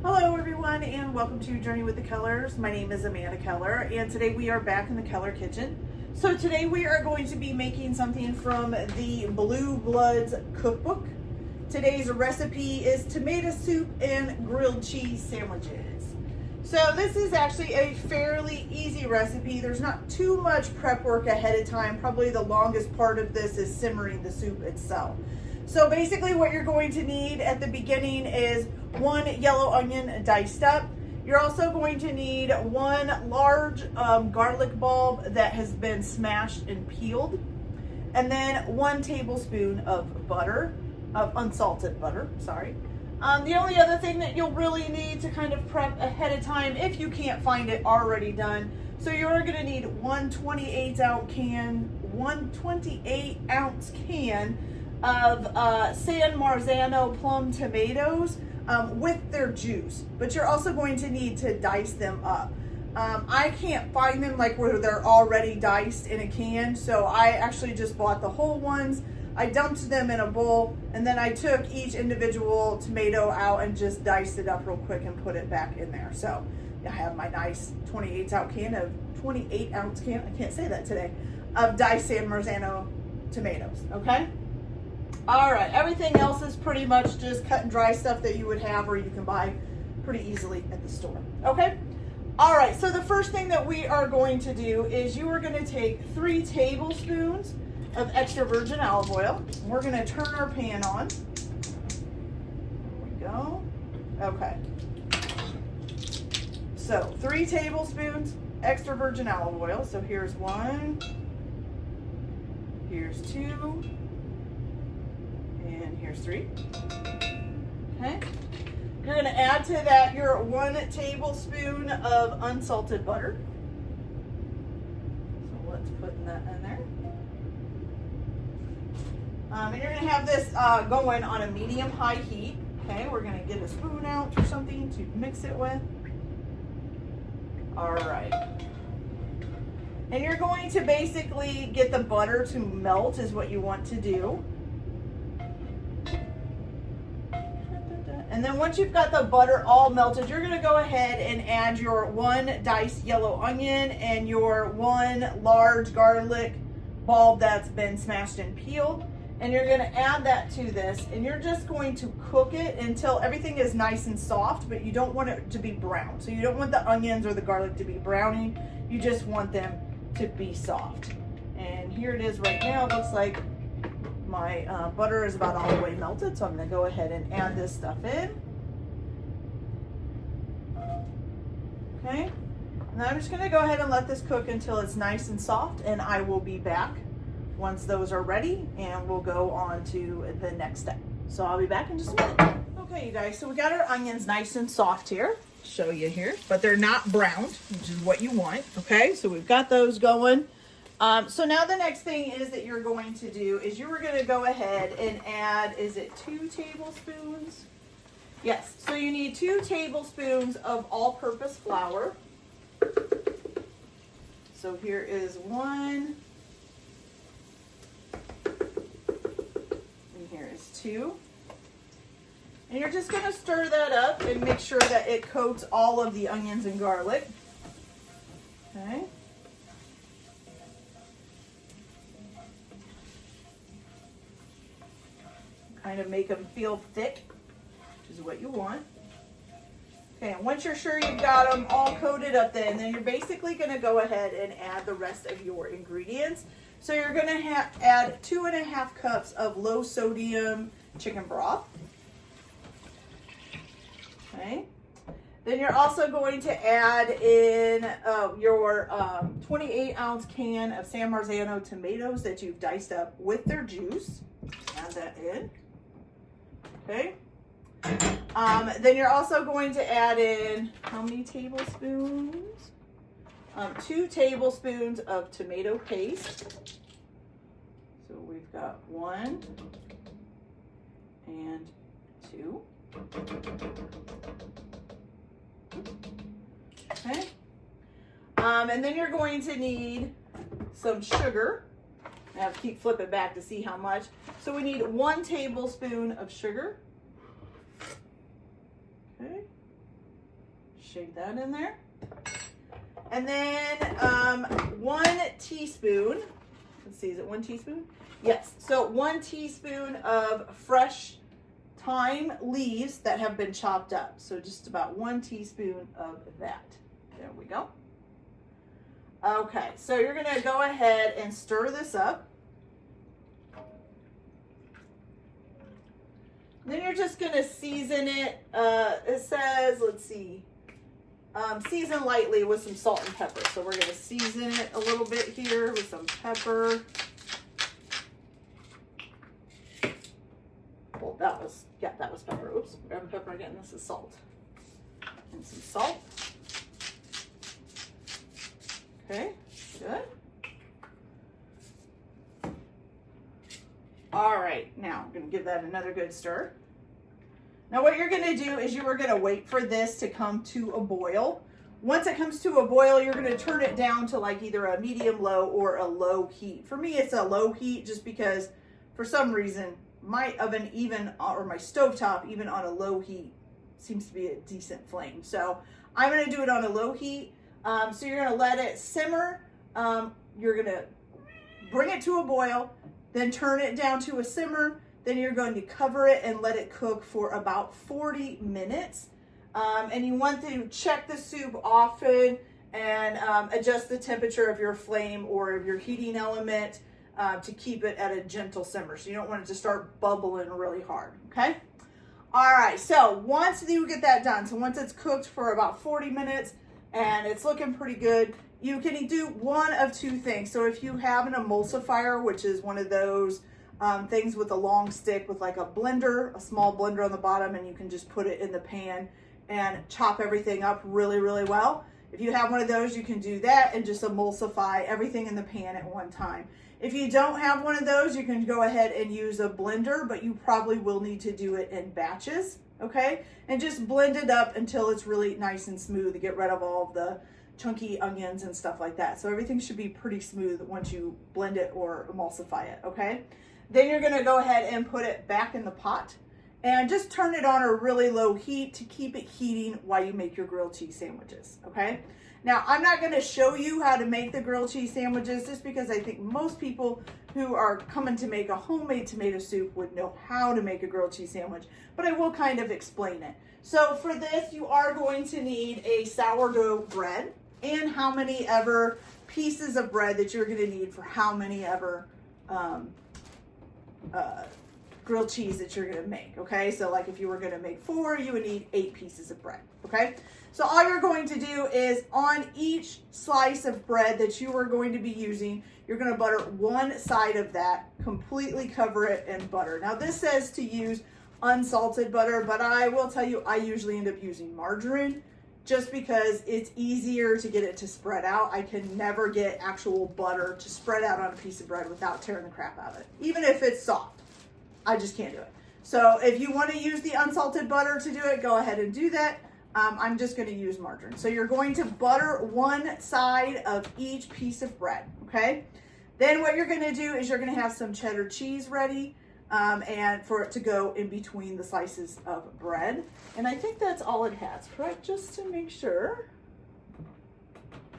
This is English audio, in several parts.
Hello everyone and welcome to Journey with the Kellers. My name is Amanda Keller and today we are back in the Keller kitchen. So today we are going to be making something from the Blue Bloods cookbook. Today's recipe is tomato soup and grilled cheese sandwiches. So this is actually a fairly easy recipe. There's not too much prep work ahead of time. Probably the longest part of this is simmering the soup itself. So basically what you're going to need at the beginning is 1 yellow onion diced up. You're also going to need 1 large garlic bulb that has been smashed and peeled. And then 1 tablespoon of butter, of unsalted butter, sorry. The only other thing that you'll really need to kind of prep ahead of time, if you can't find it already done, so you're gonna need 1 28 ounce can of San Marzano plum tomatoes with their juice, but you're also going to need to dice them up. I can't find them like where they're already diced in a can, so I actually just bought the whole ones. I dumped them in a bowl, and then I took each individual tomato out and just diced it up real quick and put it back in there. So I have my nice 28 ounce can, I can't say that today, of diced San Marzano tomatoes, okay? All right, everything else is pretty much just cut and dry stuff that you would have or you can buy pretty easily at the store, okay? All right, so the first thing that we are going to do is you are gonna take 3 tablespoons of extra virgin olive oil. We're gonna turn our pan on. There we go. Okay. So 3 tablespoons extra virgin olive oil. So here's 1, here's 2, and here's 3. Okay. You're gonna add to that your 1 tablespoon of unsalted butter. So let's put that in there. And you're gonna have this going on a medium-high heat. Okay, we're gonna get a spoon out or something to mix it with. All right. And you're going to basically get the butter to melt is what you want to do. And then once you've got the butter all melted, you're gonna go ahead and add your 1 diced yellow onion and your 1 large garlic bulb that's been smashed and peeled. And you're gonna add that to this, and you're just going to cook it until everything is nice and soft, but you don't want it to be brown. So you don't want the onions or the garlic to be browning. You just want them to be soft. And here it is right now. It looks like my butter is about all the way melted, so I'm gonna go ahead and add this stuff in. Okay, and I'm just gonna go ahead and let this cook until it's nice and soft, and I will be back once those are ready, and we'll go on to the next step. So I'll be back in just a minute. Okay, you guys, so we got our onions nice and soft here. Show you here, but they're not browned, which is what you want. Okay, so we've got those going. So now the next thing is that you're going to do is you are going to go ahead and add, is it 2 tablespoons? Yes, so you need 2 tablespoons of all-purpose flour. So here is 1. And here is 2. And you're just going to stir that up and make sure that it coats all of the onions and garlic. Okay. Kind of make them feel thick, which is what you want. Okay, and once you're sure you've got them all coated up then you're basically going to go ahead and add the rest of your ingredients. So you're going to add 2.5 cups of low sodium chicken broth. Okay. Then you're also going to add in your 28 ounce can of San Marzano tomatoes that you've diced up with their juice. Add that in. Okay. Then you're also going to add in how many tablespoons? 2 tablespoons of tomato paste. So we've got 1 and 2. Okay. And then you're going to need some sugar. I have to keep flipping back to see how much. So we need 1 tablespoon of sugar. Okay. shake that in there. And then 1 teaspoon, let's see, is it 1 teaspoon? Yes, so 1 teaspoon of fresh thyme leaves that have been chopped up. So just about 1 teaspoon of that. There we go. Okay, so you're gonna go ahead and stir this up. Then you're just gonna season it. It says, let's see, season lightly with some salt and pepper. So we're gonna season it a little bit here with some pepper. Well, that was pepper. Oops, grabbing pepper again. This is salt. And some salt. Okay, good. All right, now I'm gonna give that another good stir. Now what you're gonna do is you are gonna wait for this to come to a boil. Once it comes to a boil, you're gonna turn it down to like either a medium low or a low heat. For me, it's a low heat just because for some reason, my oven or my stovetop, even on a low heat, seems to be a decent flame. So I'm gonna do it on a low heat. So you're gonna let it simmer. You're gonna bring it to a boil, then turn it down to a simmer. Then you're going to cover it and let it cook for about 40 minutes. And you want to check the soup often and adjust the temperature of your flame or of your heating element to keep it at a gentle simmer. So you don't want it to start bubbling really hard, okay? All right, so once you get that done, so once it's cooked for about 40 minutes and it's looking pretty good, you can do one of two things. So if you have an emulsifier, which is one of those things with a long stick with like a blender, a small blender on the bottom, and you can just put it in the pan and chop everything up really, really well. If you have one of those, you can do that and just emulsify everything in the pan at one time. If you don't have one of those, you can go ahead and use a blender, but you probably will need to do it in batches, okay? And just blend it up until it's really nice and smooth to get rid of all of the chunky onions and stuff like that. So everything should be pretty smooth once you blend it or emulsify it, okay? Then you're gonna go ahead and put it back in the pot and just turn it on a really low heat to keep it heating while you make your grilled cheese sandwiches, okay? Now, I'm not gonna show you how to make the grilled cheese sandwiches just because I think most people who are coming to make a homemade tomato soup would know how to make a grilled cheese sandwich, but I will kind of explain it. So for this, you are going to need a sourdough bread and how many ever pieces of bread that you're gonna need for how many ever grilled cheese that you're gonna make, okay? So like if you were gonna make 4, you would need 8 pieces of bread, okay? So all you're going to do is on each slice of bread that you are going to be using, you're gonna butter one side of that, completely cover it in butter. Now this says to use unsalted butter, but I will tell you, I usually end up using margarine just because it's easier to get it to spread out. I can never get actual butter to spread out on a piece of bread without tearing the crap out of it. Even if it's soft, I just can't do it. So if you want to use the unsalted butter to do it, go ahead and do that. I'm just going to use margarine. So you're going to butter one side of each piece of bread, okay? Then what you're going to do is you're going to have some cheddar cheese ready and for it to go in between the slices of bread. And I think that's all it has, correct? Just to make sure.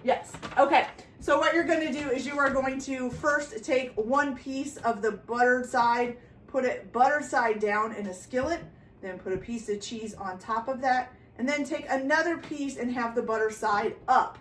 Yes, okay. So what you're going to do is you are going to first take one piece of the buttered side, put it buttered side down in a skillet, then put a piece of cheese on top of that, and then take another piece and have the butter side up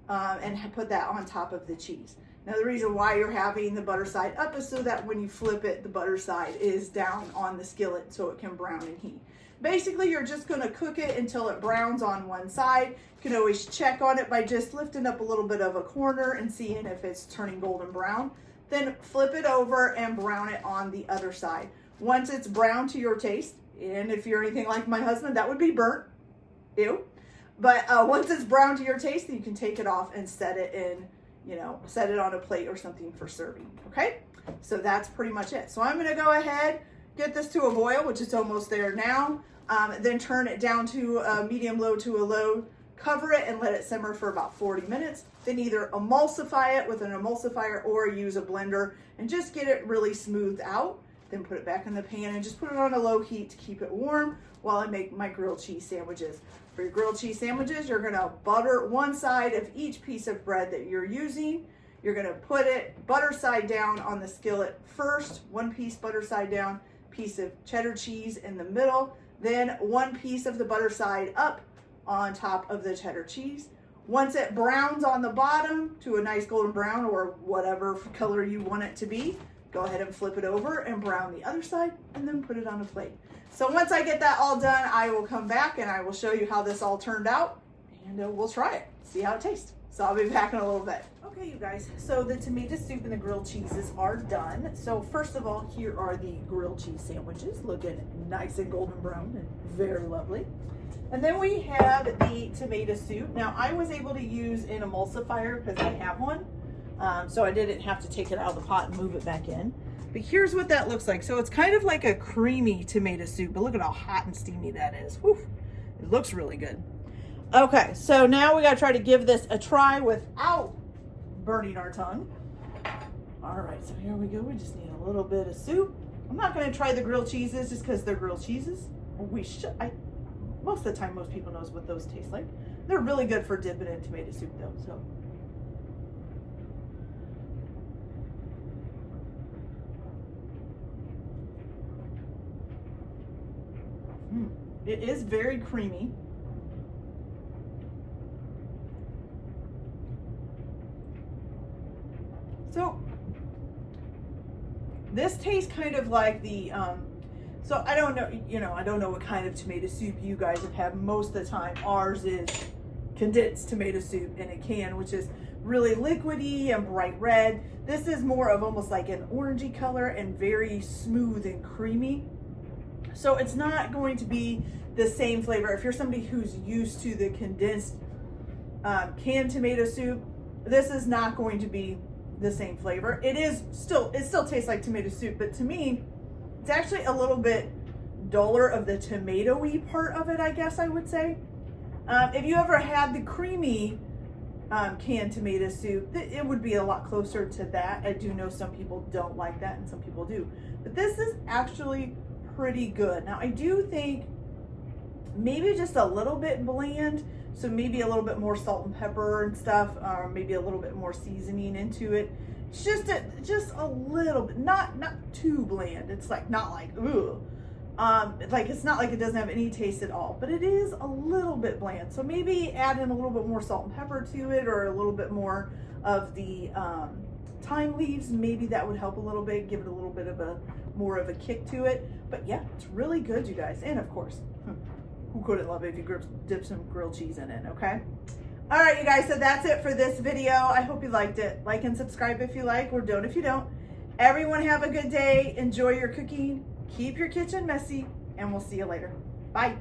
and put that on top of the cheese. Now the reason why you're having the butter side up is so that when you flip it, the butter side is down on the skillet so it can brown and heat. Basically, you're just gonna cook it until it browns on one side. You can always check on it by just lifting up a little bit of a corner and seeing if it's turning golden brown. Then flip it over and brown it on the other side. Once it's brown to your taste, and if you're anything like my husband, that would be burnt. Ew. But once it's brown to your taste, then you can take it off and set it in, set it on a plate or something for serving, okay? So that's pretty much it. So I'm gonna go ahead, get this to a boil, which is almost there now, then turn it down to a medium low to a low, cover it and let it simmer for about 40 minutes. Then either emulsify it with an emulsifier or use a blender and just get it really smoothed out. Then put it back in the pan and just put it on a low heat to keep it warm while I make my grilled cheese sandwiches. For your grilled cheese sandwiches, you're gonna butter one side of each piece of bread that you're using. You're gonna put it butter side down on the skillet first, one piece butter side down, piece of cheddar cheese in the middle, then one piece of the butter side up on top of the cheddar cheese. Once it browns on the bottom to a nice golden brown or whatever color you want it to be, go ahead and flip it over and brown the other side and then put it on a plate. So once I get that all done, I will come back and I will show you how this all turned out and we'll try it, see how it tastes. So I'll be back in a little bit. Okay, you guys, so the tomato soup and the grilled cheeses are done. So first of all, here are the grilled cheese sandwiches, looking nice and golden brown and very lovely. And then we have the tomato soup. Now I was able to use an emulsifier because I have one. So I didn't have to take it out of the pot and move it back in. But here's what that looks like. So it's kind of like a creamy tomato soup, but look at how hot and steamy that is. Whew, it looks really good. Okay, so now we gotta try to give this a try without burning our tongue. All right, so here we go. We just need a little bit of soup. I'm not gonna try the grilled cheeses just because they're grilled cheeses. We should, most of the time, most people knows what those taste like. They're really good for dipping in tomato soup though, so. It is very creamy. So this tastes kind of like the, so I don't know, I don't know what kind of tomato soup you guys have had most of the time. Ours is condensed tomato soup in a can, which is really liquidy and bright red. This is more of almost like an orangey color and very smooth and creamy. So it's not going to be the same flavor. If you're somebody who's used to the condensed canned tomato soup, this is not going to be the same flavor. It still tastes like tomato soup, but to me, it's actually a little bit duller of the tomatoey part of it, I guess I would say. If you ever had the creamy canned tomato soup, it would be a lot closer to that. I do know some people don't like that and some people do, but this is actually pretty good. Now I do think maybe just a little bit bland, so maybe a little bit more salt and pepper and stuff, or maybe a little bit more seasoning into it. It's just a little bit, not too bland. It's like not like ooh, like it's not like it doesn't have any taste at all, but it is a little bit bland. So maybe add in a little bit more salt and pepper to it, or a little bit more of the thyme leaves. Maybe that would help a little bit, give it a little bit of more of a kick to it. But yeah, it's really good, you guys. And of course, who couldn't love it if you dip some grilled cheese in it, okay? All right, you guys, so that's it for this video. I hope you liked it. Like and subscribe if you like, or don't if you don't. Everyone have a good day. Enjoy your cooking. Keep your kitchen messy, and we'll see you later. Bye.